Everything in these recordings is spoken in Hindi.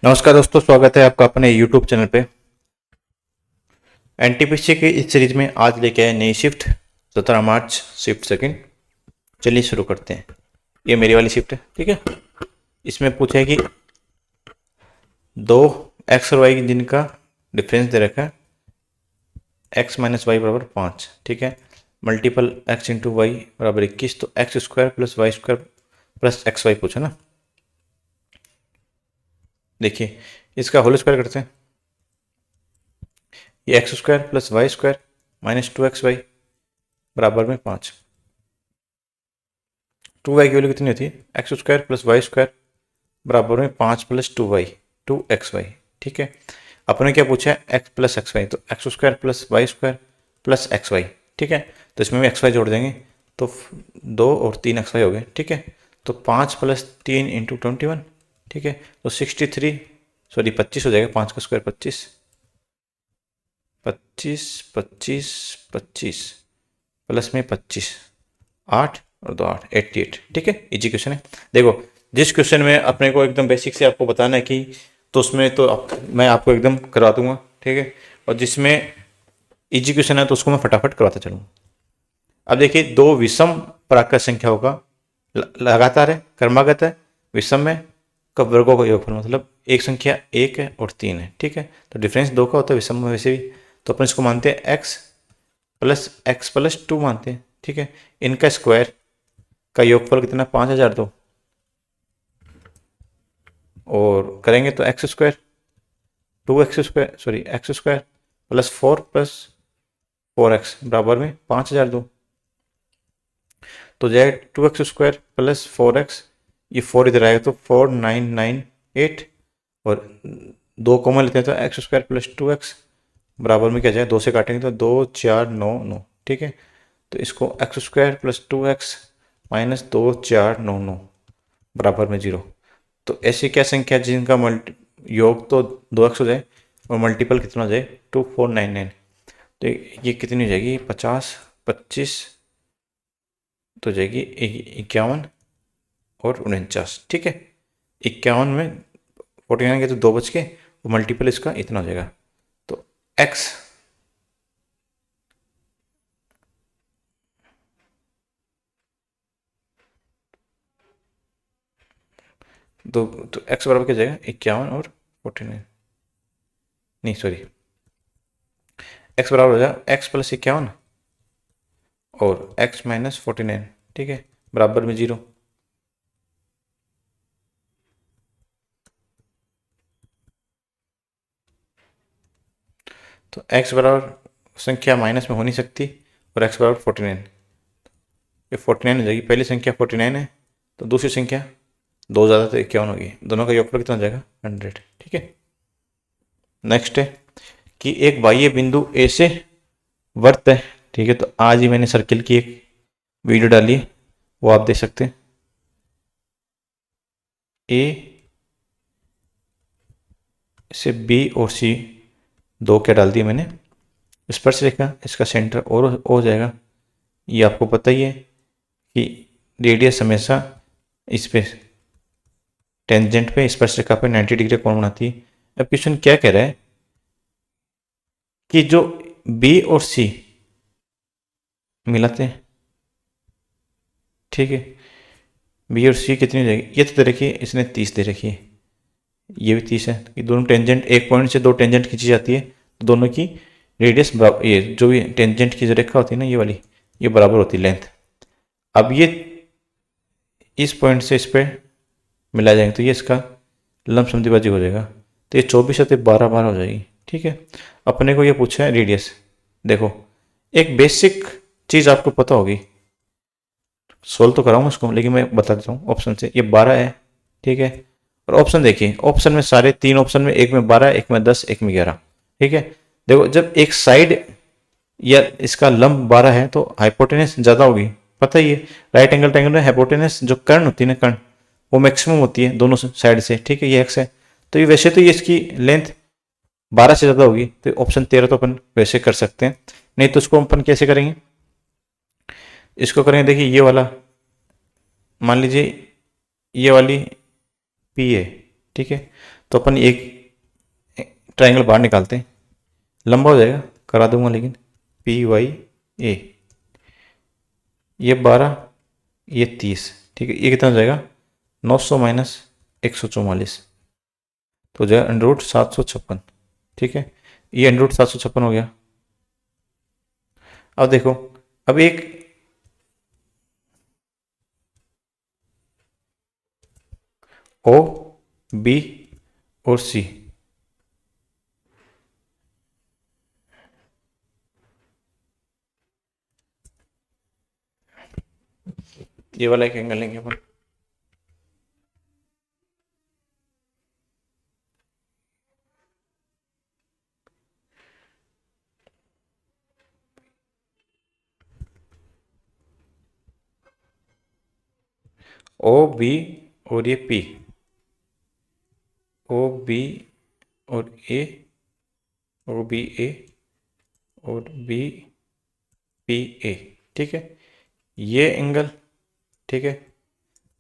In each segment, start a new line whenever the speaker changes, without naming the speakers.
नमस्कार दोस्तों, स्वागत है आपका अपने YouTube चैनल पे। एनटीपीसी की इस सीरीज में आज लेके आए नई शिफ्ट 17 मार्च शिफ्ट सेकंड। चलिए शुरू करते हैं। ये मेरी वाली शिफ्ट है, ठीक है। इसमें पूछा है कि दो एक्स और वाई जिनका डिफरेंस दे रखा है एक्स माइनस वाई बराबर 5, ठीक है। मल्टीपल एक्स इंटू वाई बराबर 21, तो X square plus Y square plus X Y पूछा ना। देखिए इसका होल स्क्वायर करते हैं। ये X square plus Y square minus 2xy बराबर में 5। 2y की वैल्यू कितनी होती है? X square plus Y square बराबर में 5 प्लस 2y 2xy, ठीक है। अपने क्या पूछा है? x प्लस एक्स वाई, तो X square plus Y square plus X Y, ठीक है। तो इसमें भी एक्स वाई जोड़ देंगे तो 2 और 3 एक्स वाई हो गए, ठीक है। तो 5 प्लस 3 इंटू 21, ठीक है। तो 25 हो जाएगा। 5 का स्क्वायर 25, 25 25 25 प्लस में 25, 8 और 2 8, 88, ठीक है। इजी क्वेश्चन है। देखो जिस क्वेश्चन में अपने को एकदम बेसिक से आपको बताना है कि, तो उसमें तो मैं आपको एकदम करवा दूंगा, ठीक है। और जिसमें इजी क्वेश्चन है तो उसको मैं फटाफट करवाता चलूँगा। अब देखिए दो विषम प्राकृत संख्याओं का लगातार है, क्रमागत है, विषम है, कब वर्गों का योगफल, मतलब एक संख्या 1 है और 3 है, ठीक है। तो डिफरेंस 2 का होता है विषम में वैसे भी। तो अपन इसको मानते हैं x प्लस 2 मानते हैं, ठीक है। इनका स्क्वायर का योगफल कितना? 5002, और करेंगे तो X square x square plus 4 plus 4x बराबर में 5002। तो जाए 2x स्क्वायर प्लस 4x, ये 4 इधर आएगा तो 4998, और 2 कॉमन लेते हैं तो एक्स स्क्वायर प्लस 2x बराबर में क्या जाए, 2 से काटेंगे तो 2 4 9 9, ठीक है। तो इसको x square plus 2x minus 2 4 9 9 बराबर में 0। तो ऐसी क्या संख्या जिनका योग तो 2x हो जाए और मल्टीपल कितना हो जाए 2499। तो ये कितनी हो जाएगी? 50 25, तो जाएगी 51 और 49, ठीक है। 51 में 49 के तो 2 बच के, और मल्टीपल इसका इतना हो जाएगा। तो x तो x बराबर क्या जाएगा? 51 और 49, नहीं सॉरी, x बराबर हो जाएगा x प्लस 51 और x माइनस 49, ठीक है, बराबर में 0। तो x बराबर संख्या माइनस में हो नहीं सकती, और x बराबर 49, ये 49 हो जाएगी। पहली संख्या 49 है तो दूसरी संख्या 2 ज़्यादा तो 51 होगी, दोनों का योगफल कितना हो जाएगा? 100, ठीक है। नेक्स्ट है कि एक बाह्य बिंदु ए से वर्त है, ठीक है। तो आज ही मैंने सर्किल की एक वीडियो डाली है, वो आप देख सकते हैं। ए से बी और सी दो क्या डाल दिए मैंने, स्पर्श रेखा, इसका सेंटर और हो जाएगा। ये आपको पता ही है कि रेडियस हमेशा इस पे टेंजेंट पे स्पर्श रेखा पे 90 डिग्री कोण बनाती है। अब क्वेश्चन क्या कह रहा है कि जो बी और सी मिलाते हैं, ठीक है। बी और सी कितनी हो जाएगी? ये तो दे रखी है, इसने 30 दे रखी है, ये भी 30 है। कि दोनों टेंजेंट, एक पॉइंट से दो टेंजेंट खींची जाती है तो दोनों की रेडियस, ये जो भी टेंजेंट की जो रेखा होती है ना, ये वाली, ये बराबर होती है लेंथ। अब ये इस पॉइंट से इस पे मिला जाएंगे तो ये इसका लंबसमद्विभाजक हो जाएगा। तो ये 24 है 12 12 हो जाएगी, ठीक है। अपने को ये पूछा है रेडियस। देखो एक बेसिक चीज़ आपको पता होगी, सोल्व तो कराऊंगा इसको लेकिन मैं बता देता हूँ ऑप्शन से। ये 12 है, ठीक है। और ऑप्शन देखिए, ऑप्शन में सारे 3 ऑप्शन में, एक में 12, एक में 10, एक में 11, ठीक है। देखो जब एक साइड या इसका लंब 12 है तो हाइपोटेनस ज़्यादा होगी, पता ही है। राइट एंगल ट्रायंगल में हाइपोटेनस जो कर्ण होती है ना, कर्ण, वो मैक्सिमम होती है दोनों साइड से, ठीक है। ये एक्स है तो ये वैसे तो ये इसकी लेंथ 12 से ज़्यादा होगी, तो ऑप्शन 13 तो अपन वैसे कर सकते हैं। नहीं तो उसको अपन कैसे करेंगे? इसको करेंगे, देखिए ये वाला मान लीजिए, ये वाली पी है, ठीक है। तो अपन एक ट्राइंगल बाहर निकालते हैं, लंबा हो जाएगा, करा दूंगा लेकिन पी वाई ए, ये 12, ये 30, ठीक है। ये कितना हो जाएगा 900 माइनस 144, तो हो जाएगा अंडर रूट 756, ठीक है। ये अंडर रूट 756 हो गया। अब देखो, अब एक ओ बी और सी, ये वाला एक एंगल लेंगे अपन, ओ बी और ये पी, ओ बी और ए, ओ बी ए और बी पी ए, ठीक है। ये एंगल, ठीक है,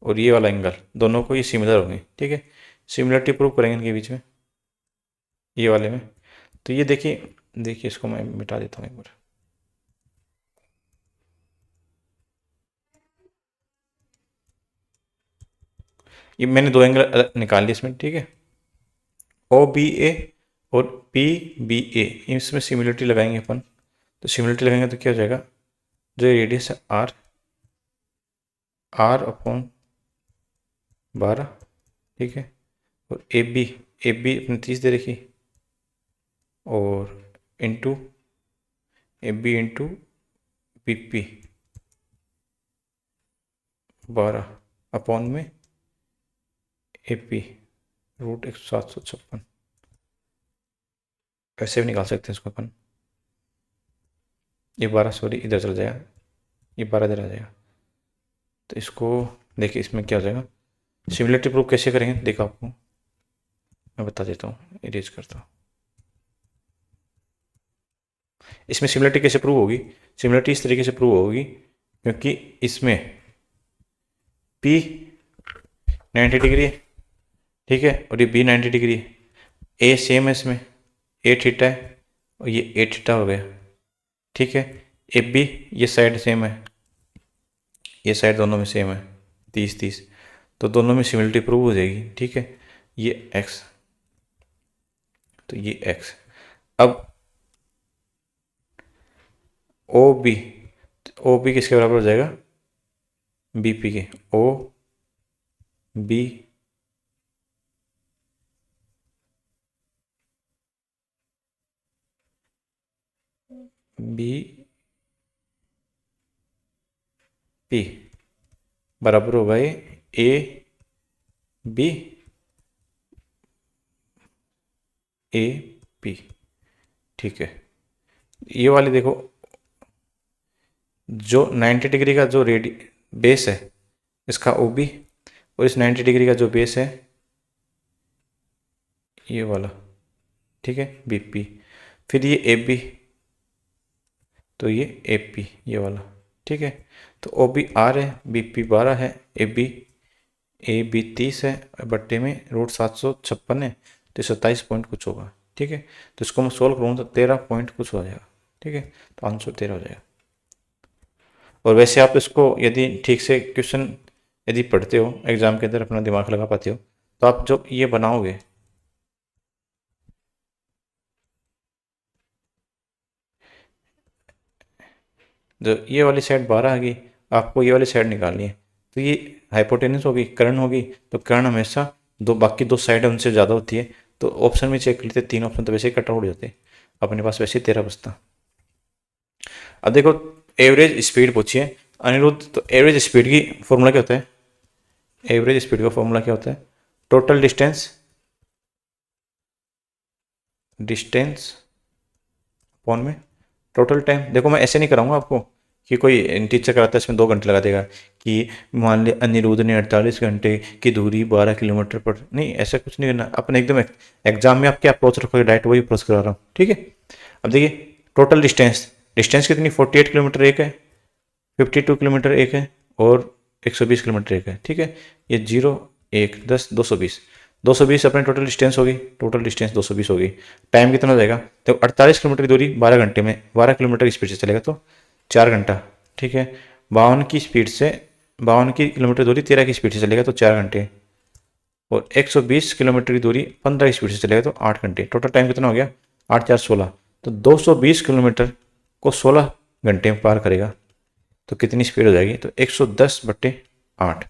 और ये वाला एंगल, दोनों को ये सिमिलर होंगे, ठीक है। सिमिलरिटी प्रूव करेंगे इनके बीच में, ये वाले में। तो ये देखिए, देखिए इसको मैं मिटा देता हूँ एक बार। ये मैंने दो एंगल निकाल लिए इसमें, ठीक है। ओ बी ए और पी बी ए, इसमें सिमिलरिटी लगाएंगे अपन। तो सिमिलरिटी लगाएंगे तो क्या हो जाएगा, जो रेडियस है आर, आर अपॉन 12, ठीक है। और ए बी अपनी 30 दे रखी, और into A B into B P 12 upon में ए पी रूट 756, ऐसे भी निकाल सकते हैं इसको अपन। ये 12 सॉरी इधर चला जाएगा, ये 12 इधर आ जाएगा। तो इसको देखिए, इसमें क्या हो जाएगा, सिमिलरिटी प्रूफ कैसे करेंगे देखो, आपको मैं बता देता हूँ, इरेज करता हूँ। इसमें सिमिलरिटी कैसे प्रूव होगी, सिमिलरिटी इस तरीके से प्रूव होगी, क्योंकि इसमें P 90 डिग्री है, ठीक है, और ये B 90 डिग्री है। A सेम है, इसमें A थीटा है और ये A थीटा हो गया, ठीक है। ए बी, ये साइड सेम है, ये साइड दोनों में सेम है 30-30, तो दोनों में सिमिलरिटी प्रूव हो जाएगी, ठीक है। ये x, तो ये x। अब ओ बी किसके बराबर हो जाएगा, बी पी के, ओ बी बी पी बराबर होगा ये ए बी ए पी, ठीक है। ये वाली देखो, जो 90 डिग्री का जो बेस है इसका ओ बी, और इस 90 डिग्री का जो बेस है ये वाला, ठीक है, बी पी। फिर ये ए बी, तो ये ए पी ये वाला, ठीक है। तो ओ बी आर है, बी पी 12 है, ए बी 30 है, बट्टे में रूट 756 है, तो 27 पॉइंट कुछ होगा, ठीक है। तो इसको मैं सोल्व करूँ तो 13 पॉइंट कुछ हो जाएगा, ठीक है। तो आंसर 13 हो जाएगा। और वैसे आप इसको यदि ठीक से क्वेश्चन यदि पढ़ते हो एग्जाम के अंदर, अपना दिमाग लगा पाते हो, तो आप जो ये बनाओगे, जो ये वाली साइड 12 आ गई, आपको ये वाली साइड निकालनी है, तो ये हाइपोटेनस होगी, कर्ण होगी, तो कर्ण हमेशा बाकी दो साइड है उनसे ज़्यादा होती है। तो ऑप्शन में चेक लेते, 3 ऑप्शन तो वैसे ही कट आउट हो जाते, अपने पास वैसे ही 13 बचता। अब देखो, एवरेज स्पीड पूछिए अनिरुद्ध, तो एवरेज स्पीड की फॉर्मूला क्या होता है, एवरेज स्पीड का फॉर्मूला क्या होता है, टोटल डिस्टेंस अपॉन में टोटल टाइम। देखो मैं ऐसे नहीं कराऊंगा आपको कि कोई टीचर कराता है इसमें 2 घंटे लगा देगा, कि मान लिया अनिरुद्ध ने 48 घंटे की दूरी 12 किलोमीटर पर, नहीं ऐसा कुछ नहीं करना अपन, एकदम एग्जाम में आप क्या अप्रोच रखोगे, डायरेक्ट वही अप्रोच करा रहा हूँ, ठीक है। अब देखिए, टोटल डिस्टेंस कितनी, 48 किलोमीटर एक है, 52 किलोमीटर एक है, और 120 किलोमीटर एक है, ठीक है। ये 0 1 10 220, 220 अपने टोटल डिस्टेंस होगी, टोटल डिस्टेंस 220 होगी। टाइम कितना हो जाएगा, तो 48 किलोमीटर की दूरी 12 घंटे में, 12 किलोमीटर की स्पीड से चलेगा तो 4 घंटा। ठीक है, 52 की स्पीड से 52 की किलोमीटर दूरी 13 की स्पीड से चलेगा तो 4 घंटे, और 120 किलोमीटर की दूरी 15 की स्पीड से चलेगा तो 8 घंटे। टोटल टाइम कितना हो गया, 8 4 16, तो 220 किलोमीटर को 16 घंटे में पार करेगा। तो कितनी स्पीड हो जाएगी, तो 110/8,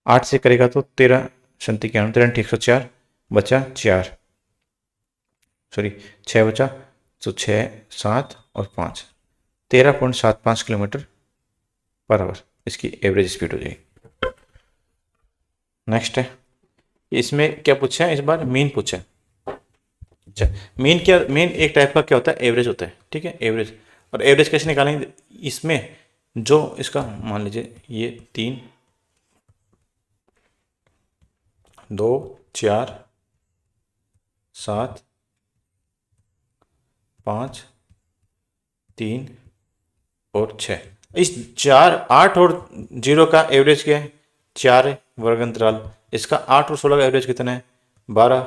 8 से करेगा तो 13 37 13 104 बचा 4, सॉरी 6 बचा, तो 6 7 और 5, 13.75 किलोमीटर पर आवर इसकी एवरेज स्पीड हो जाएगी। नेक्स्ट है, इसमें क्या पूछा है, इस बार मीन पूछा है। अच्छा, मीन क्या, मीन एक टाइप का क्या होता है, एवरेज होता है। ठीक है, एवरेज। और एवरेज कैसे निकालेंगे, इसमें जो इसका मान लीजिए ये 3 2 4 7 5 3 और 6, इस 4 8 और 0 का एवरेज क्या है, 4 है वर्ग अंतराल। इसका 8 और 16 का एवरेज कितना है, 12।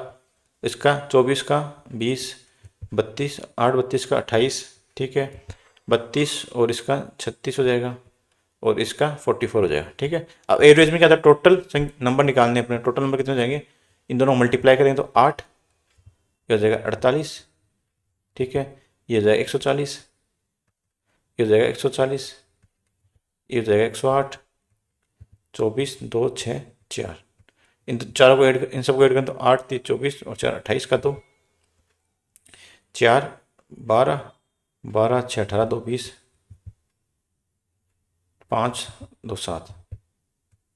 इसका 24 का 20, 32, 8 32 का 28। ठीक है, 32 और इसका 36 हो जाएगा, और इसका 44 हो जाएगा। ठीक है, अब एवरेज में क्या था, टोटल नंबर निकालने अपने, टोटल नंबर कितने हो जाएंगे, इन दोनों को मल्टीप्लाई करेंगे तो 8, ये हो जाएगा 48। ठीक है, ये हो जाएगा 140, ये हो जाएगा 140, ये हो जाएगा 108, 24 2 6 4, इन चारों को ऐड, इन सबको ऐड करें तो 8 3 24 और 4 28 का, तो 4 12 12 6 18 2 20, 5 2 7,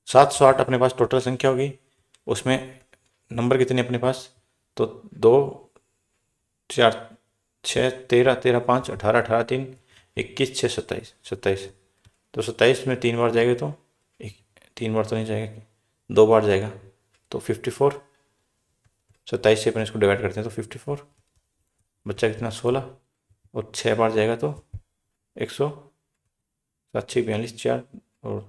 708 अपने पास टोटल संख्या होगी। उसमें नंबर कितने अपने पास, तो 2 4 6 13 13 5 18 18 3 21 6 27 27, तो 27 में 3 बार जाएगा, तो 3 बार तो नहीं जाएगा, 2 बार जाएगा तो 54। 27 से अपन इसको डिवाइड करते हैं तो 54 बच्चा कितना 16, और 6 बार जाएगा तो 100, 7 6 42 4 और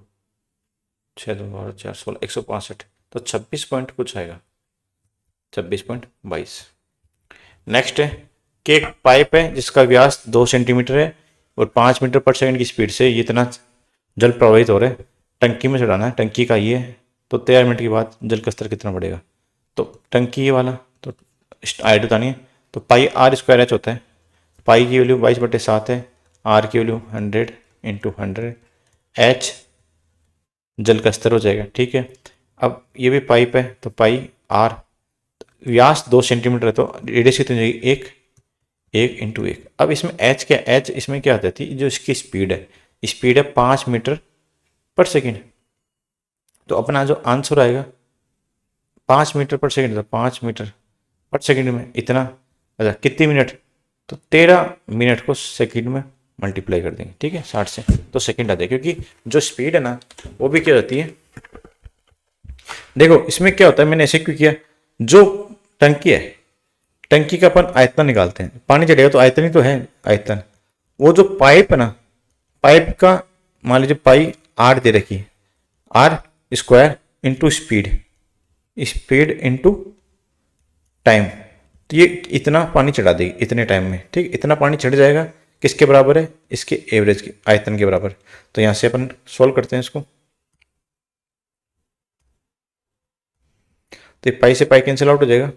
6 2 12 4 16 165, तो 26 पॉइंट कुछ आएगा, 26.22। नेक्स्ट है कि एक पाइप है जिसका व्यास 2 सेंटीमीटर है और 5 मीटर पर सेकंड की स्पीड से ये इतना जल प्रवाहित हो रहा है, टंकी में चढ़ाना है, टंकी का ये है, तो 13 मिनट के बाद जल का स्तर कितना बढ़ेगा। तो टंकी ये वाला, तो आयत बतानी है, तो पाई आर स्क्वायर एच होता है, पाई की वैल्यू 22/7 है, आर की वैल्यू 100 × 100, एच जल का स्तर हो जाएगा। ठीक है, अब ये भी पाइप है, तो पाई आर, व्यास 2 सेंटीमीटर है तो रेडियस कितनी जाएगी, 1 × 1। अब इसमें एच क्या, एच इसमें क्या आ जाती है, जो इसकी स्पीड है 5 मीटर पर सेकेंड, तो अपना जो आंसर आएगा 5 मीटर पर सेकेंड, 5 मीटर पर सेकेंड में इतना, अच्छा कितनी मिनट, तो 13 मिनट को सेकेंड में मल्टीप्लाई कर देंगे। ठीक है, 60 से तो सेकेंड आ जाएगा, क्योंकि जो स्पीड है ना वो भी क्या होती है, देखो इसमें क्या होता है, मैंने ऐसे क्यों किया, जो टंकी है, टंकी का अपन आयतन निकालते हैं, पानी चढ़ेगा तो आयतन ही तो है आयतन, वो जो पाइप है ना, पाइप का मान लीजिए पाई आर दे रखी है, R square into speed, speed into time, तो ये इतना पानी चढ़ा देगी इतने टाइम में। ठीक, इतना पानी चढ़ जाएगा, किसके बराबर है, इसके एवरेज के आयतन के बराबर। तो यहां से अपन सोल्व करते हैं इसको, तो पाई से पाई कैंसिल आउट हो जाएगा,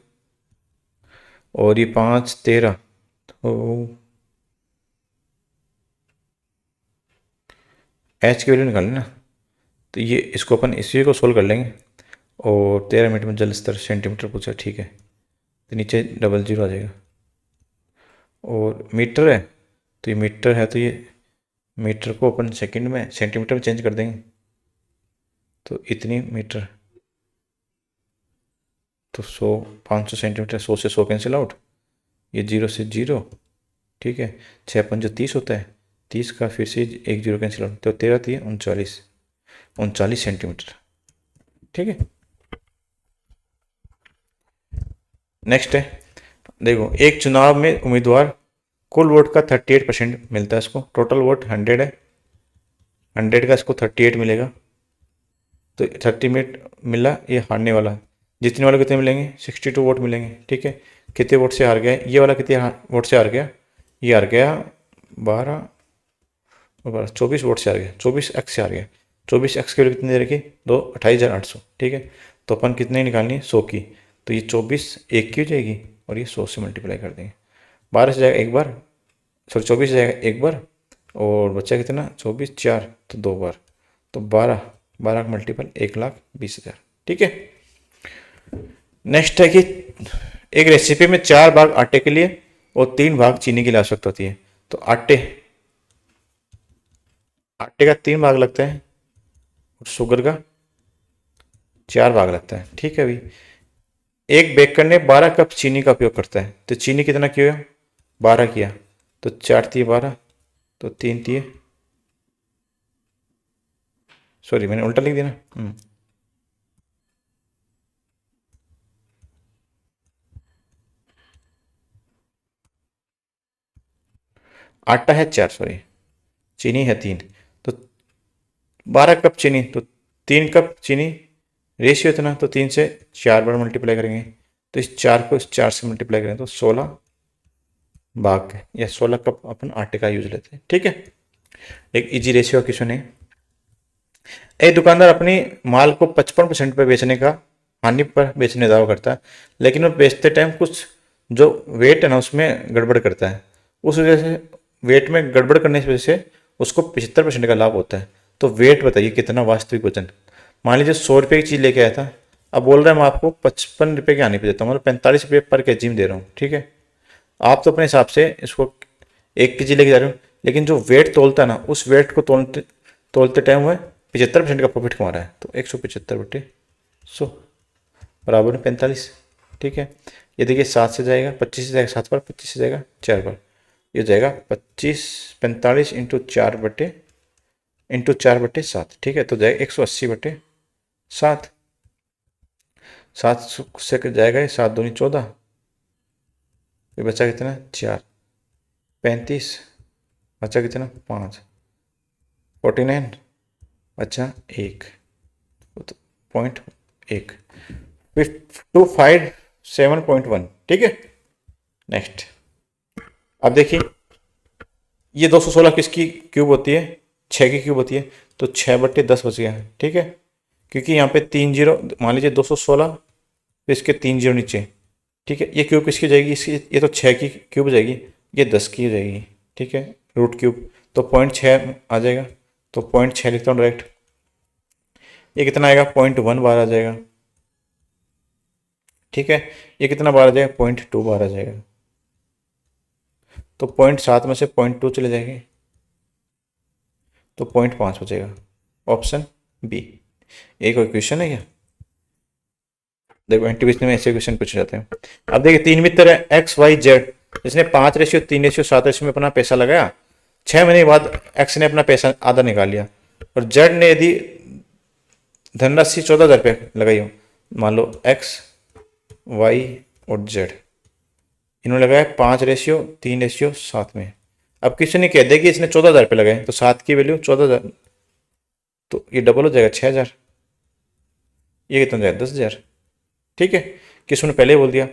और ये 5 13, तो एच की वैल्यू निकालनी ना, तो ये इसको अपन इसी को सोल्व कर लेंगे, और 13 मिनट में जल स्तर सेंटीमीटर पूछा। ठीक है, तो नीचे 00 आ जाएगा, और मीटर है, तो ये मीटर है, तो ये मीटर को अपन सेकंड में सेंटीमीटर में चेंज कर देंगे, तो इतनी मीटर, तो 100 500 सेंटीमीटर, 100 से 100 कैंसिल आउट, ये 0 से 0। ठीक है, 6 5 30 होता है, 30 का फिर से 1 0 कैंसिल आउट, तो 13 3 39 सेंटीमीटर। ठीक है, नेक्स्ट है, देखो एक चुनाव में उम्मीदवार कुल वोट का 38% मिलता है इसको, टोटल वोट 100 है, 100 का इसको 38 मिलेगा, तो 30 मिनट मिला, ये हारने वाला जितने वाले कितने मिलेंगे, 62 वोट मिलेंगे। ठीक है, कितने वोट से हार गया ये वाला, कितने वोट से हार गया, ये हार गया 12 और 24 वोट से हार गया, 24x से हार गया। 24x के लिए कितनी दे रखी, 28,800। ठीक है, तो अपन कितने निकालनी है, 100 की, तो ये 24 एक की हो जाएगी और ये 100 से मल्टीप्लाई कर देंगे। 12 से जाएगा एक बार, सॉरी 24 से जाएगा एक बार, और बच्चा कितना 24 4 तो 2 बार, तो 12 12 का मल्टीपल 1,20,000। ठीक है, नेक्स्ट है कि एक रेसिपी में 4 भाग आटे के लिए और 3 भाग चीनी की आवश्यकता होती है। तो आटे आटे का 3 भाग लगता है और शुगर का 4 भाग लगता है। ठीक है, अभी एक बेकर ने 12 कप चीनी का उपयोग करता है, तो चीनी कितना किया, 12 किया, तो 4 तिये 12, तो 3 तिये, सॉरी मैंने उल्टा लिख दिया ना। आटा है 4, सॉरी चीनी है 3, तो 12 कप चीनी, तो 3 कप चीनी, रेशियो इतना, तो 3 से 4 बार मल्टीप्लाई करेंगे, तो इस 4 को इस 4 से मल्टीप्लाई करें तो 16 भाग या 16 कप अपन आटे का यूज लेते हैं। ठीक है, एक इजी रेशियो क्वेश्चन है। एक दुकानदार अपनी माल को 55% पे बेचने का हानि पर बेचने का दावा करता है, लेकिन वो बेचते टाइम कुछ जो वेट है ना उसमें गड़बड़ करता है, उस वजह से वेट में गड़बड़ करने की वजह से उसको 75% का लाभ होता है। तो वेट बताइए कितना वास्तविक वजन। मान लीजिए 100 रुपये की चीज़ लेके आया था, अब बोल रहा है मैं आपको 55 रुपये के आने पे देता हूँ, मतलब 45 रुपये पर के जी में दे रहा हूँ। ठीक है, आप तो अपने हिसाब से इसको 1 के जी लेके जा रहे हो, लेकिन जो वेट तोलता है ना उस वेट को तोलते तोलते टाइम हुआ 75% का प्रॉफिट कमा रहा है, तो 175/100 बराबर में 45। ठीक है, ये देखिए 7 से जाएगा, 25 से जाएगा 7 बार, 25 से जाएगा 4 बार, ये जाएगा 25 45 इंटू 4/7। ठीक है, तो जाएगा 180/7, 7 से जाएगा 7 दूनी 14, ये बचा कितना 4, 35 बचा कितना 5, 49 बचा 1, तो 0.1, 257.1। ठीक है, नेक्स्ट अब देखिए ये 216 किसकी क्यूब होती है, 6 की क्यूब होती है, तो 6/10 बच गया। ठीक है, क्योंकि यहाँ पे 3 जीरो, मान लीजिए 216 तो इसके 3 जीरो नीचे। ठीक है, ये क्यूब किसकी हो जाएगी, इसकी ये तो 6 की क्यूब हो जाएगी, ये 10 की हो जाएगी। ठीक है, रूट क्यूब, तो 0.6 आ जाएगा, तो 0.6 लिखता हूँ डायरेक्ट। ये कितना आएगा 0.1 बार आ जाएगा। ठीक है, ये कितना बार आ जाएगा 0.2 बार आ जाएगा, तो 0.7 में से 0.2 चले जाएंगे, तो 0.5 बचेगा। Option B. एक और क्वेश्चन है क्या, देखो एंटीविजन में ऐसे क्वेश्चन पूछे जाते हैं। अब देखिए 3 मित्र है एक्स वाई जेड, जिसने 5:3:7 में अपना पैसा लगाया, 6 महीने के बाद एक्स ने अपना पैसा आधा निकाल लिया, और जेड ने यदि धनराशि 14,000 रुपये लगाई हो, मान लो एक्स वाई और जेड इन्होंने लगाया 5:3:7 में। अब किसी ने कह दिया कि इसने 14,000 रुपये लगाए, तो 7 की वैल्यू 14,000, तो ये डबल हो जाएगा 6,000, ये कितना जाएगा 10,000। ठीक है, किसी ने पहले ही बोल दिया।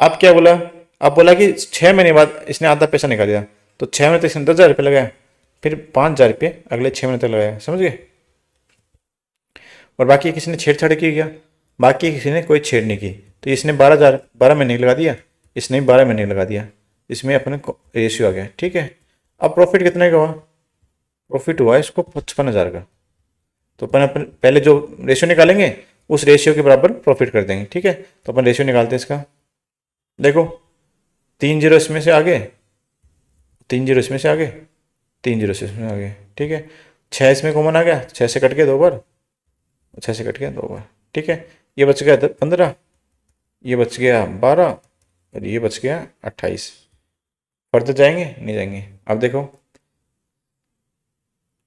अब क्या बोला, अब बोला कि 6 महीने बाद इसने आधा पैसा निकाल दिया, तो 6 महीने तक इसने 10,000 रुपये लगाया, फिर 5,000 रुपये अगले 6 महीने तक लगाया, समझ गए। और बाकी किसी ने छेड़छाड़ की क्या, बाकी किसी ने कोई छेड़ नहीं की, तो इसने 12 महीने लगा दिया, इसने भी 12 महीने लगा दिया, इसमें अपने रेशियो आ गया। ठीक है, अब प्रॉफिट कितने का हुआ, प्रॉफिट हुआ इसको 55,000 का, तो अपन पहले जो रेशियो निकालेंगे उस रेशियो के बराबर प्रॉफिट कर देंगे। ठीक है, तो अपन रेशियो निकालते हैं इसका, देखो 3 जीरो इसमें से आगे, 3 जीरो इसमें से आगे, 3 जीरो इसमें आगे। ठीक है, 6 इसमें कॉमन आ गया, 6 से कट गया 2 बार, 6 से कट गया 2 बार। ठीक है, ये बच गया 15, ये बच गया 12 और ये बच गया 28। फर्दर जाएंगे नहीं जाएंगे। अब देखो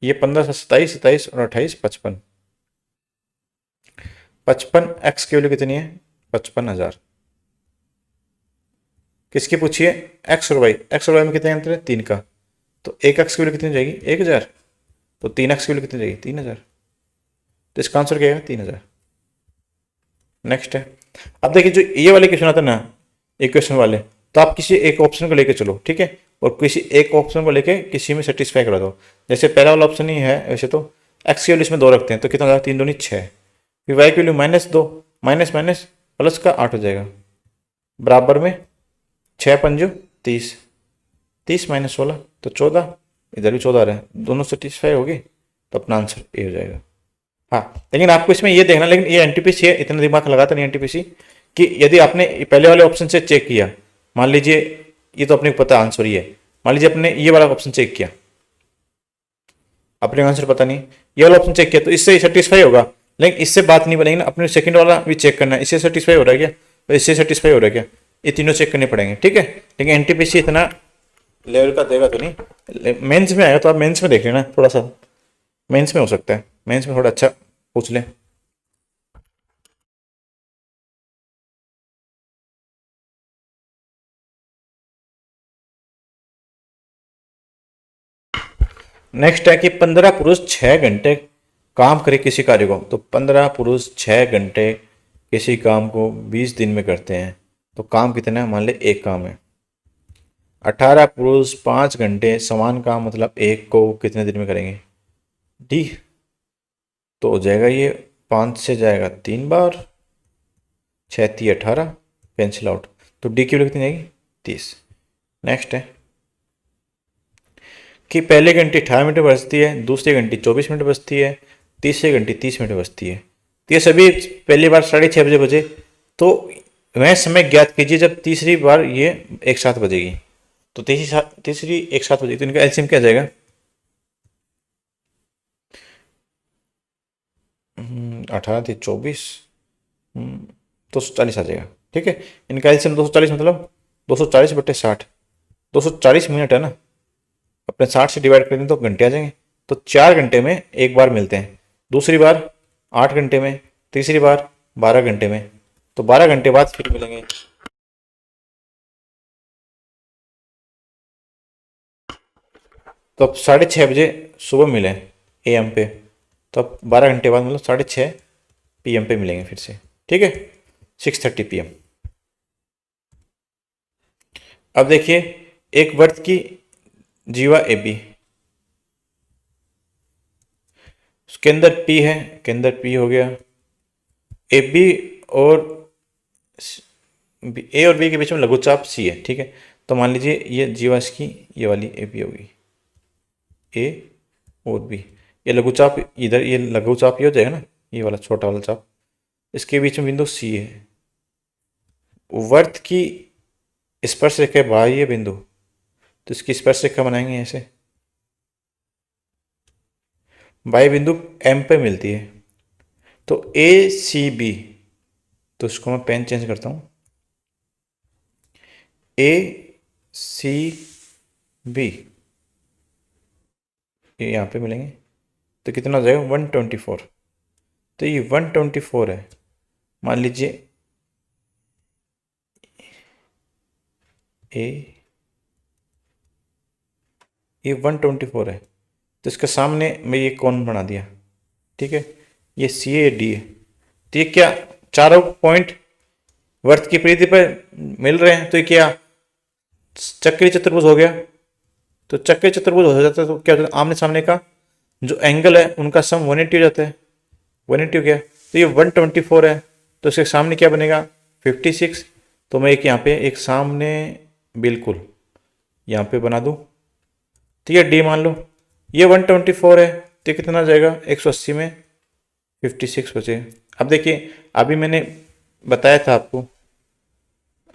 ये 15 से 27, 27 और 28 55, 55x की वैल्यू कितनी है 55,000। किसकी पूछिए, एक्स और वाई, एक्स और वाई में कितने अंतर है 3 का, तो 1x की वैल्यू कितनी हो जाएगी 1,000, तो 3x की वैल्यू कितनी हो जाएगी 3,000, तो इसका आंसर क्या है 3,000। नेक्स्ट है अब देखिए जो ये वाले क्वेश्चन आता है ना, इक्वेशन वाले, तो आप किसी एक ऑप्शन को लेके चलो, ठीक है, और किसी एक ऑप्शन को लेके किसी में सेटिस्फाई करा दो। जैसे पहला वाला ऑप्शन ही है, वैसे तो एक्स की वैल्यू इसमें 2 रखते हैं तो कितना हो जाएगा, 3 दूनी 6, फिर वाई की वैल्यू -2, माइनस माइनस प्लस का 8 हो जाएगा, बराबर में 6 पंजो 30, 30 - 16 तो 14, इधर भी 14 आ रहा है, दोनों सेटिस्फाई हो गए तो अपना आंसर ए हो जाएगा। हाँ, लेकिन आपको इसमें ये देखना, लेकिन ये एनटीपीसी है, इतना दिमाग लगाता नहीं एनटीपीसी, कि यदि आपने पहले वाले ऑप्शन से चेक किया, मान लीजिए ये तो अपने को पता आंसर ही है, मान लीजिए अपने ये वाला ऑप्शन चेक किया, अपने आंसर पता नहीं, ये वाला ऑप्शन चेक किया तो इससे सेटिस्फाई होगा, लेकिन इससे बात नहीं बनेगी ना, अपने सेकंड वाला भी चेक करना है, इससे सेटिस्फाई हो रहा है क्या, तो इससे सेटिस्फाई हो रहा है क्या, ये तीनों चेक करने पड़ेंगे, ठीक है। लेकिन एनटीपीसी इतना लेवल का देगा तो नहीं, मेंस में आएगा तो आप मेंस में देख लेना, थोड़ा सा मेंस में हो सकता है, मेंस में थोड़ा अच्छा पूछ लें। नेक्स्ट है कि 15 पुरुष 6 घंटे काम करे किसी कार्य को, तो 15 पुरुष 6 घंटे किसी काम को 20 दिन में करते हैं, तो काम कितना है, मान ले एक काम है। 18 पुरुष 5 घंटे समान काम मतलब एक को कितने दिन में करेंगे, डी, तो हो जाएगा ये 5 से जाएगा 3 बार, 6 × 3 = 18, कैंसिल आउट, तो डी की वैल्यू कितनी जाएगी, 30। नेक्स्ट है कि पहले घंटी 18 मिनट बजती है, दूसरी घंटी 24 मिनट बजती है, तीसरी घंटी 30 मिनट बजती है, तो ये सभी पहली बार 6:30 बजे बजे, तो वह समय ज्ञात कीजिए जब तीसरी बार ये एक साथ बजेगी, तो तीसरी एक साथ बजेगी, तो इनका एलसीएम क्या आ जाएगा, 18 × 24, 240 आ जाएगा, ठीक है। इनका एलसीएम 240 मतलब 240/60, 240 मिनट है ना, अपने 60 से डिवाइड कर दें तो घंटे आ जाएंगे, तो 4 घंटे में एक बार मिलते हैं, दूसरी बार 8 घंटे में, तीसरी बार 12 घंटे में, तो 12 घंटे बाद फिर मिलेंगे। तो अब 6:30 बजे सुबह मिले AM पे, तो अब 12 घंटे बाद मतलब 6:30 PM पे मिलेंगे फिर से, ठीक है, 6:30 PM। अब देखिए एक वर्त की जीवा AB, उसके अंदर P है, के अंदर P हो गया, AB और A और B के बीच में लघुचाप C है, ठीक है, तो मान लीजिए ये जीवाश की ये वाली AB होगी, A और B, ये लघुचाप इधर, ये लघुचाप ये हो जाएगा ना, ये वाला छोटा वाला चाप, इसके बीच में बिंदु C है, वर्त की स्पर्श रेखा बाह्य बिंदु, तो इसकी स्पर्श रेखा बनाएंगे ऐसे, बाह्य बिंदु M पे मिलती है, तो ACB, तो इसको मैं पेन चेंज करता हूँ, ACB ये यहाँ पे मिलेंगे, तो कितना हो जाएगा 124, तो ये 124 है, मान लीजिए ये 124 है, तो इसके सामने मैं ये कौन बना दिया, ठीक है, ये CAD है, तो ये क्या चारों पॉइंट वर्त की परिधि पर मिल रहे हैं, तो ये क्या चक्री चतुर्भुज हो गया, तो चक्री चतुर्भुज हो जाता है तो क्या होता है, आमने सामने का जो एंगल है उनका सम 180 हो जाता है, 180 हो गया, तो ये 124 है, तो इसके सामने क्या बनेगा 56, तो मैं एक यहाँ पे एक सामने बिल्कुल यहाँ पे बना दूँ, ठीक है, डी मान लो, ये 124 है, तो कितना आ जाएगा 180 में 56 बचे। अब देखिए अभी मैंने बताया था आपको,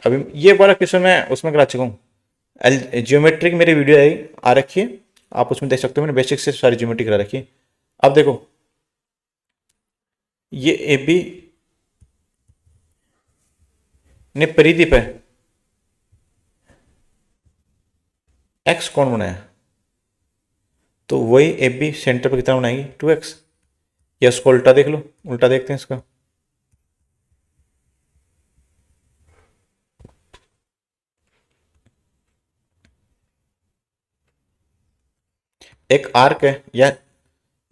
अभी ये वाला क्वेश्चन मैं उसमें करा चुका हूँ, ज्योमेट्री की मेरी वीडियो आ रखी है, आप उसमें देख सकते हो, मैंने बेसिक से सारी ज्योमेट्री करा रखी है। अब देखो ये AB ने परिधि पे x कौन बनाया, तो वही AB सेंटर पर कितना बनाएगी 2x, या उसको उल्टा देख लो, उल्टा देखते हैं इसका, एक आर्क है या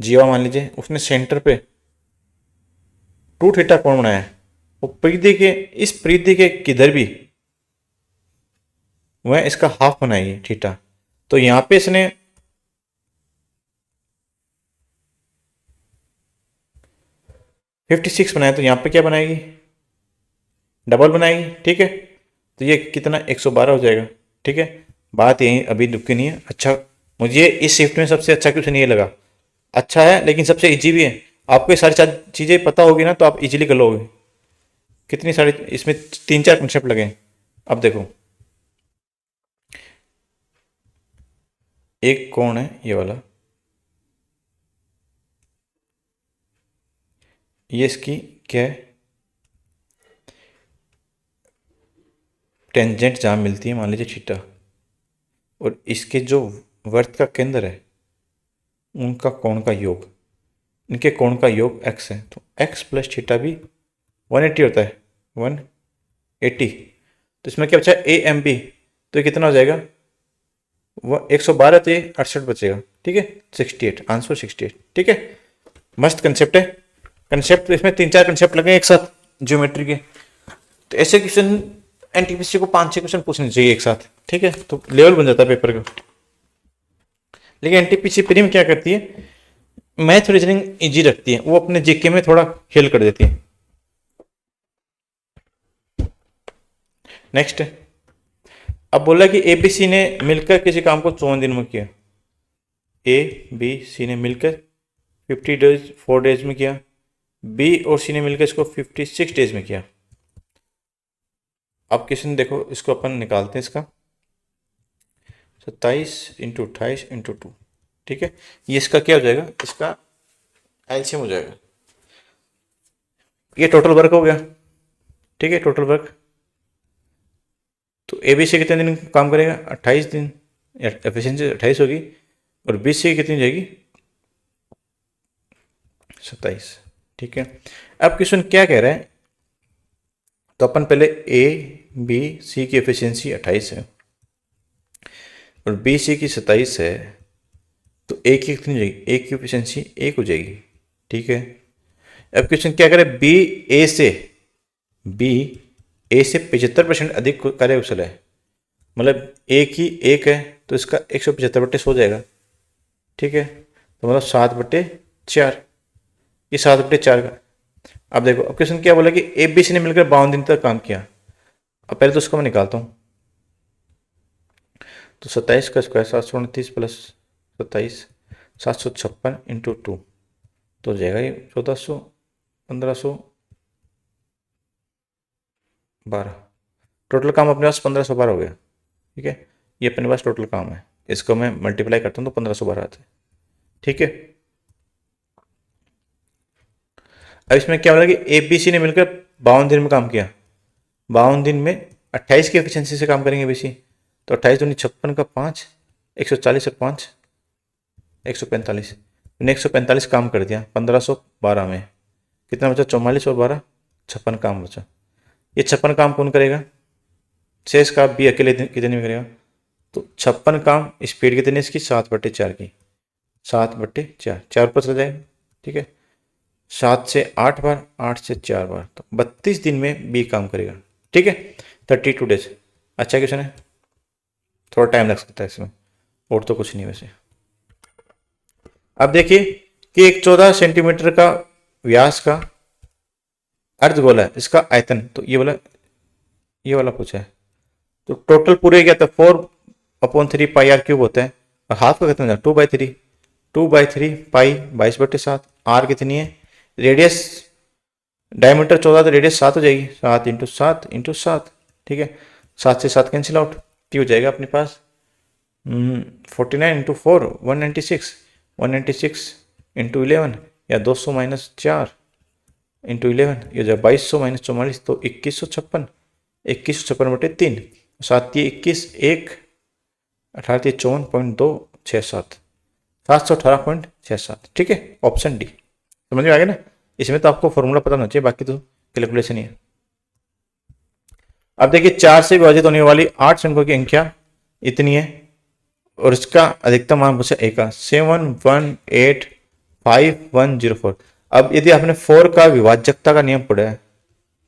जीवा मान लीजिए, उसने सेंटर पे 2 थीटा कोण बनाया है, और परिधि के इस परिधि के किधर भी वह इसका हाफ बनाएगी थीटा। तो यहां पे इसने 56 बनाया, तो यहां पे क्या बनाएगी, डबल बनाएगी। ठीक है, तो ये कितना 112 हो जाएगा। ठीक है, बात यही अभी रुकी नहीं है। अच्छा, मुझे इस शिफ्ट में सबसे अच्छा क्वेश्चन ये लगा, अच्छा है लेकिन सबसे इजी भी है। आपको ये सारी चीजें पता होगी ना तो आप इजीली कर लोगे। कितनी सारी इसमें 3-4 कंसेप्ट लगे हैं। अब देखो, एक कोण है ये वाला, ये इसकी क्या है, टेंजेंट जहां मिलती है मान लीजिए थीटा, और इसके जो वर्त का केंद्र है उनका कोण का योग, इनके कोण का योग x है। तो x प्लस थीटा भी 180 होता है, 180। तो इसमें क्या बचा, ए एम बी, तो ये कितना हो जाएगा, वो 112, तो ये 68 बचेगा। ठीक है, 68, आंसर 68। ठीक है, मस्त कंसेप्ट है। कंसेप्ट इसमें 3-4 कंसेप्ट लगे एक साथ ज्योमेट्री के। तो ऐसे क्वेश्चन एनटीपीसी को 5-6 क्वेश्चन पूछने चाहिए एक साथ। ठीक है, तो लेवल बन जाता है पेपर का। लेकिन एनटीपीसी प्रीम क्या करती है, मैथ रीजनिंग इजी रखती है, वो अपने जीके में थोड़ा खेल कर देती है। नेक्स्ट, अब बोला कि ए बी सी ने मिलकर किसी काम को 54 दिन में किया। ए बी सी ने मिलकर 50 डेज 4 डेज में किया, बी और सी ने मिलकर इसको 56 डेज में किया। अब क्वेश्चन देखो, इसको अपन निकालते हैं, इसका 27 इंटू 28 इंटू 2। ठीक है, ये इसका क्या हो जाएगा, इसका एलसीएम हो जाएगा। ये टोटल वर्क हो गया। ठीक है, टोटल वर्क। तो ए बी सी कितने दिन काम करेगा, 28 दिन, एफिशिएंसी 28 होगी, और बी सी कितनी जाएगी, 27। ठीक है, अब क्वेश्चन क्या कह रहा है, तो अपन पहले ए बी सी की एफिशिएंसी 28 है और बी सी की 27 है, तो ए की कितनी जाएगी, ए की एफिशिएंसी 1 हो जाएगी। ठीक है, अब क्वेश्चन क्या करे, बी ए से 75% अधिक कार्यकुशल है, मतलब ए की 1 है तो इसका 175/100 हो जाएगा। ठीक है, तो मतलब 7/4, ये 7/4 का। अब देखो, अब क्वेश्चन क्या बोला कि ए बी सी ने मिलकर 52 दिन तक काम किया। अब पहले तो उसको मैं निकालता हूँ, तो 27 का स्क्वायर 729 प्लस 27 756 इंटू 2, तो हो जाएगा ये 1400 1512। टोटल काम अपने पास 1512 हो गया। ठीक है, ये अपने पास टोटल काम है, इसको मैं मल्टीप्लाई करता हूँ तो 1512 आता है। ठीक है, अब इसमें क्या बोला कि ए बी सी ने मिलकर 52 दिन में काम किया। 52 दिन में 28 की एफिशिएंसी से काम करेंगे बी सी, तो 28 दूनी 56 का 5, 140 और 5 145, 145 काम कर दिया। 1512 में कितना बचा, 44 और 12 56 काम बचा। ये 56 काम कौन करेगा, शेष का बी अकेले कितने में करेगा, तो 56 काम स्पीड कितनी इसकी 7/4 की, 7/4, 4 पर चला जाएगा। ठीक है, 7 से 8 बार, 8 से 4 बार, तो 32 दिन में बी काम करेगा। ठीक है, 32 डेज। अच्छा क्वेश्चन है, थोड़ा टाइम लग सकता है इसमें, और तो कुछ नहीं वैसे। अब देखिए कि एक 14 सेंटीमीटर का व्यास का अर्धगोला है, इसका आयतन, तो ये वाला पूछा है। तो टोटल पूरे क्या था, 4/3 पाई आर क्यूब होता है, और हाफ का कितना, 2/3, 2/3 पाई 22/7। आर कितनी है, रेडियस, डायमीटर 14 तो रेडियस 7 हो जाएगी, 7 इंटू 7 इंटू 7। ठीक है, 7 से 7 कैंसिल आउट, टी हो जाएगा अपने पास 49 इंटू 4 196, 196 इंटू 11 या 200 माइनस 4 इंटू 11, ये जो 2200 माइनस 44, तो 2156, 2156/3, 7 21, 1 18 54.267, 718.67। ठीक है, ऑप्शन डी। समझ में आ गया ना, इसमें तो आपको फॉर्मूला पता होना चाहिए, बाकी तो कैलकुलेशन ही है। अब देखिए, 4 से विभाजित होने वाली 8 अंकों की संख्या इतनी है, और इसका अधिकतम मान पूछा ए का 7185104। अब यदि आपने 4 का विभाजकता का नियम पढ़ा है,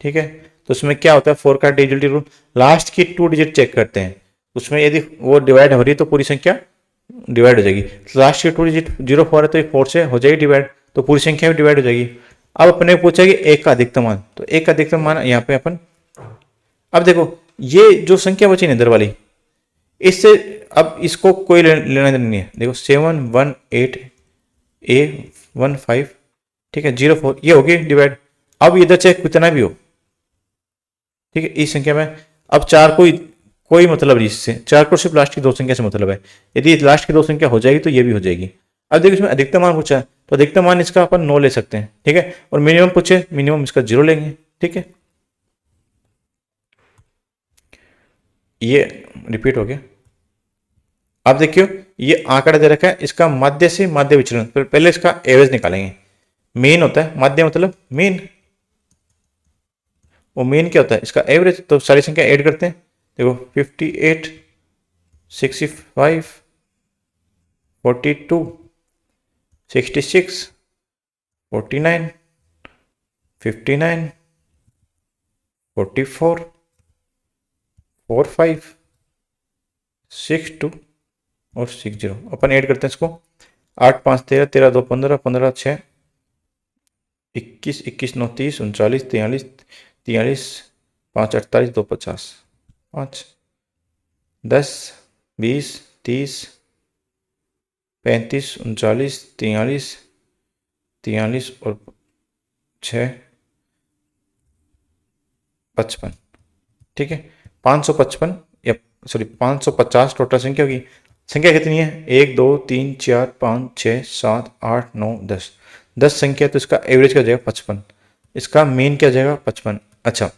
ठीक है। तो उसमें क्या होता है, 4 का डिजिटल रूल, लास्ट की 2 डिजिट चेक करते हैं। उसमें यदि वो डिवाइड हो रही है तो पूरी संख्या डिवाइड हो जाएगी। लास्ट की 2 डिजिट 0 4 है तो 4 से हो जाएगी डिवाइड, तो पूरी संख्या भी डिवाइड हो जाएगी। अब अपने पूछा कि एक का अधिकतम मान, तो एक का अधिकतम मान यहाँ पे अपन, अब देखो ये जो संख्या बची इधर वाली, इससे अब इसको कोई लेना देना नहीं है। देखो 718A15, ठीक है, 04 ये होगी डिवाइड। अब इधर चाहे कितना भी हो, ठीक है, इस संख्या में अब 4 कोई मतलब नहीं इससे, 4 को सिर्फ लास्ट की 2 संख्या से मतलब है। यदि लास्ट की 2 संख्या हो जाएगी तो ये भी हो जाएगी। अब देखो इसमें अधिकतम मान पूछा है, तो अधिकतम मान इसका अपन 9 ले सकते हैं, ठीक है, और मिनिमम पूछे, मिनिमम इसका 0 लेंगे, ठीक है। ये रिपीट हो गया। अब देखियो ये आंकड़ा दे रखा है, इसका माध्य से माध्य विचलन, पहले इसका एवरेज निकालेंगे। मीन होता है, माध्य मतलब मीन, वो मीन क्या होता है, इसका एवरेज। तो सारी संख्या ऐड करते हैं, देखो 58, 65, 42, 66, 49, 59, 44, 45, 62 और 60। अपन ऐड करते हैं इसको, 8 5 13, 13 2 15, 15 6 21, 21 9 30, 39 43, 43 5 48 2 50, 5 10 20 30 35 39 43 43 और 6 55, ठीक है। 555 या सॉरी 550 टोटल संख्या होगी। संख्या कितनी है, 1 2 3 4 5 6 7 8 9 10, 10 संख्या, तो इसका एवरेज क्या हो जाएगा 55, इसका मीन क्या हो जाएगा 55। अच्छा,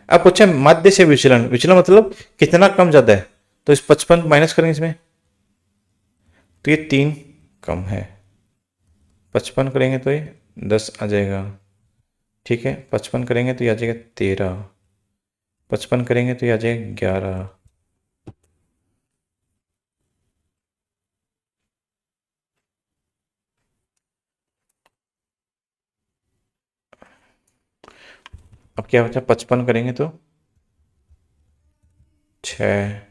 अब पूछे मध्य से विचलन, विचलन मतलब कितना कम ज्यादा है, तो इस 55 माइनस करेंगे इसमें, तो ये 3 कम है, 55 करेंगे तो ये 10 आ जाएगा, ठीक है। 55 करेंगे तो ये आ जाएगा 13, 55 करेंगे तो ये आ जाएगा 11, अब क्या बचा, 55 करेंगे तो 6,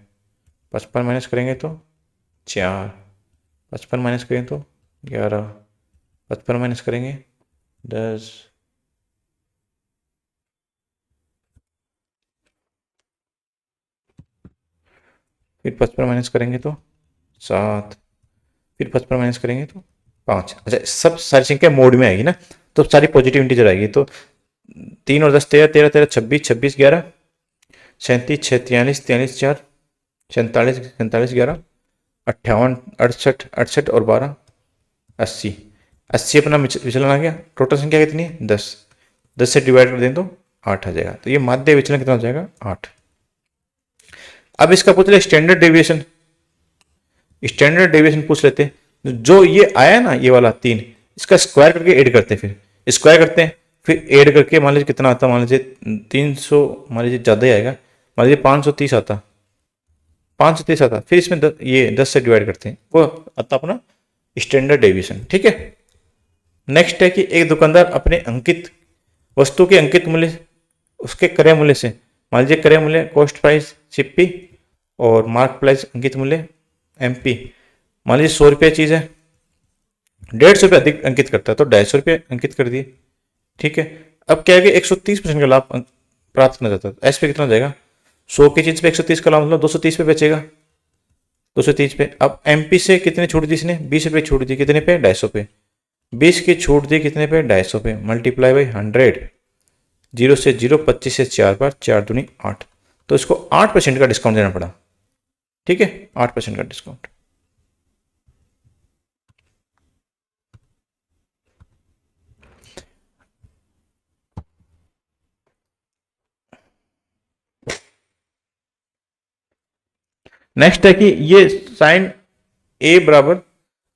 55 माइनस करेंगे तो 4, 55 माइनस करेंगे तो 11, 55 माइनस करेंगे 10, फिर 55 माइनस करेंगे तो 7, फिर 55 माइनस करेंगे तो 5। अच्छा, सब सारी संख्या मोड में आएगी ना, तो सारी पॉजिटिव इंटीजर आएगी। तो 3 और 10 13, 13 13 26, 26 11, 37 6 43, 43 4, 47 47 11, 58 68 68 और 12 80, 80 अपना विचलन आ गया। टोटल संख्या कितनी है 10, 10 से डिवाइड कर दें तो 8 आ जाएगा। तो ये माध्य विचलन कितना हो जाएगा 8। अब इसका पूछ ले स्टैंडर्ड डेविएशन, स्टैंडर्ड डेविएशन पूछ लेते हैं। जो ये आया ना ये वाला 3, इसका स्क्वायर करके ऐड करते हैं, फिर स्क्वायर करते हैं, फिर ऐड करके मान लीजिए कितना आता है, मान लीजिए 300, मान लीजिए ज़्यादा ही आएगा, मान लीजिए 530 आता, 530 आता, फिर इसमें ये 10 से डिवाइड करते हैं, वो आता अपना स्टैंडर्ड डेविएशन, ठीक है। नेक्स्ट है कि एक दुकानदार अपने अंकित वस्तु के अंकित मूल्य उसके क्रय मूल्य से, मान लीजिए क्रय मूल्य कॉस्ट प्राइस सीपी और मार्क प्राइस अंकित मूल्य एमपी, मान लीजिए 100 रुपये चीज़ है, 150 रुपये अधिक अंकित करता है तो 250 रुपये अंकित कर दिए, ठीक है। अब क्या है कि 130% का लाभ प्राप्त करना चाहता है, एस पे कितना जाएगा, 100 की चीज़ पे 130 का लाभ मतलब 230 पे बेचेगा, 230 पे। अब एमपी से कितने छूट दी इसने, 20 रुपये छूट दी, कितने पे 250 पे, 20 की छूट दी कितने पे 250 पे, मल्टीप्लाई बाई 100, 0 से 0, 25 से 4 बार, 4 दूनी 8, तो इसको 8% का डिस्काउंट देना पड़ा, ठीक है, 8% का डिस्काउंट। नेक्स्ट है कि ये साइन ए बराबर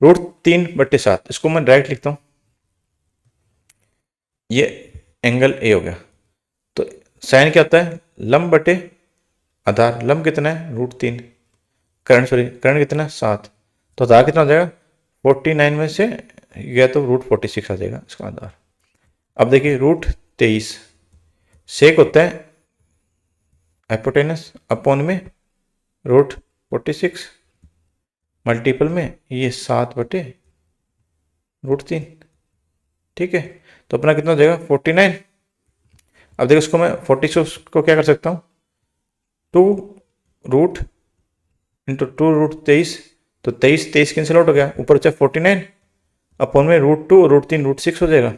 √3/7, इसको मैं डायरेक्ट लिखता हूं, ये एंगल ए हो गया। तो साइन क्या होता है, लंब बटे आधार, लंब कितना है √3, कर्ण कितना है 7, तो आधार कितना हो जाएगा 49 में से गया तो √46 आ जाएगा इसका आधार। अब देखिए √23, सेक होता है हाइपोटेनस अपॉन में रूट 46 मल्टीपल में ये 7/√3। ठीक है, तो अपना कितना हो जाएगा 49। अब देखो इसको मैं 46 को क्या कर सकता हूँ, 2√23, तो 23 कैंसिल आउट हो गया, ऊपर बचा 49 अपॉन में √2 √3 √6 हो जाएगा।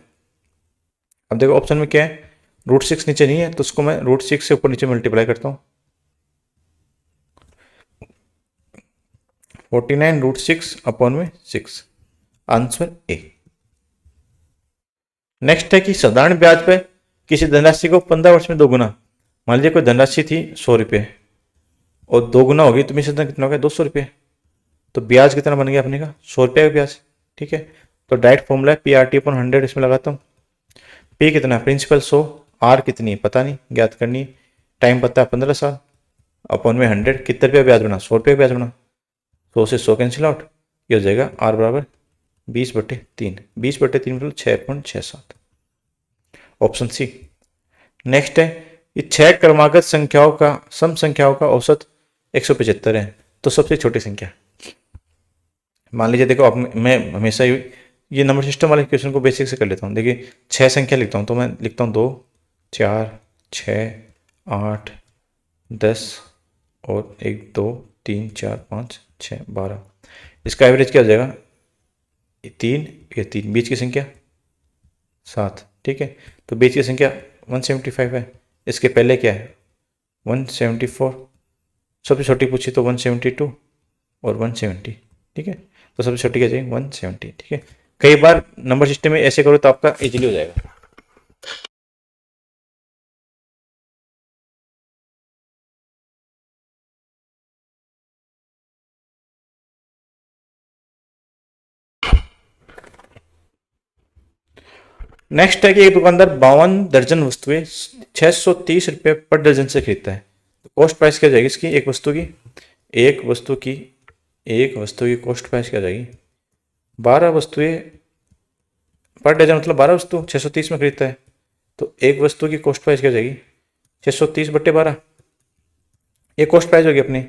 अब देखो ऑप्शन में क्या है, √6 नीचे नहीं है, तो उसको मैं √6 से ऊपर नीचे मल्टीप्लाई करता हूँ। 49 √6 अपॉन में 6, आंसर ए। नेक्स्ट है कि साधारण ब्याज पे किसी धनराशि को 15 वर्ष में दोगुना, मान लीजिए कोई धनराशि थी 100 रुपये और दोगुना होगी तो मिश्र धन कितना हो गया 200 रुपये, तो ब्याज कितना बन गया अपने का 100 रुपये का ब्याज। ठीक है, तो डायरेक्ट फॉर्मूला है PRT/100, इसमें लगाता हूँ। P कितना है प्रिंसिपल 100, R कितनी है पता नहीं, ज्ञात करनी, टाइम पता है 15 साल, अपॉन में 100, कितने रुपये ब्याज बना 100 रुपये ब्याज बना, 100 से 100 कैंसिल आउट, ये हो जाएगा R बराबर 20/3, 20/3 मतलब 6.67, ऑप्शन सी। नेक्स्ट है ये 6 क्रमागत संख्याओं का सम संख्याओं का औसत 175 है, तो सबसे छोटी संख्या मान लीजिए, देखो अब मैं हमेशा ये नंबर सिस्टम वाले क्वेश्चन को बेसिक से कर लेता हूँ। देखिए 6 संख्या लिखता हूँ, तो मैं लिखता हूँ 2 4 6 8 10 और 1 2 3 4 5 6 12, इसका एवरेज क्या हो जाएगा 3, ये 3, बीच की संख्या 7। ठीक है, तो बीच की संख्या 175 है, इसके पहले क्या है 174, सबसे छोटी पूछी तो 172 और 170। ठीक है, तो सबसे छोटी क्या जाएगी 170। ठीक है, कई बार नंबर सिस्टम में ऐसे करो तो आपका इजीली हो जाएगा। नेक्स्ट है कि एक दुकानदार 52 दर्जन वस्तुएं 630 रुपये पर दर्जन से खरीदता है, तो कॉस्ट प्राइस क्या जाएगी इसकी, एक वस्तु की कॉस्ट प्राइस क्या जाएगी, 12 वस्तुएं पर डजन मतलब 12 वस्तु 630 में खरीदता है, तो एक वस्तु की कॉस्ट प्राइस क्या जाएगी 630/12, ये कॉस्ट प्राइस होगी अपनी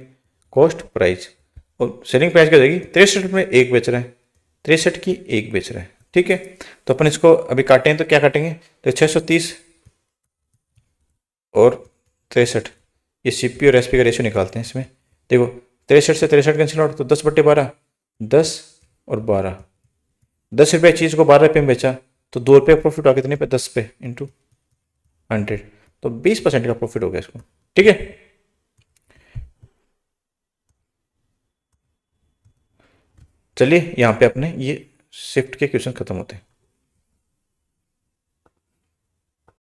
कॉस्ट प्राइस, और सेलिंग प्राइस क्या जाएगी 63 में एक बेच रहा है, 63 की एक बेच रहा है। ठीक है, तो अपन इसको अभी काटें तो क्या काटेंगे, तो 630 और 63, ये CP और SP का रेशियो निकालते हैं इसमें। देखो 63 से 63 कैंसिल आउट, तो 10/12, 10 और 12, 10 रुपये चीज़ को 12 रुपये में बेचा, तो 2 रुपये का प्रॉफिट हुआ कितने पे 10 पे इंटू 100, तो 20% का प्रॉफिट हो गया इसको। ठीक है, चलिए यहाँ पे अपने ये शिफ्ट के क्वेश्चन खत्म होते हैं।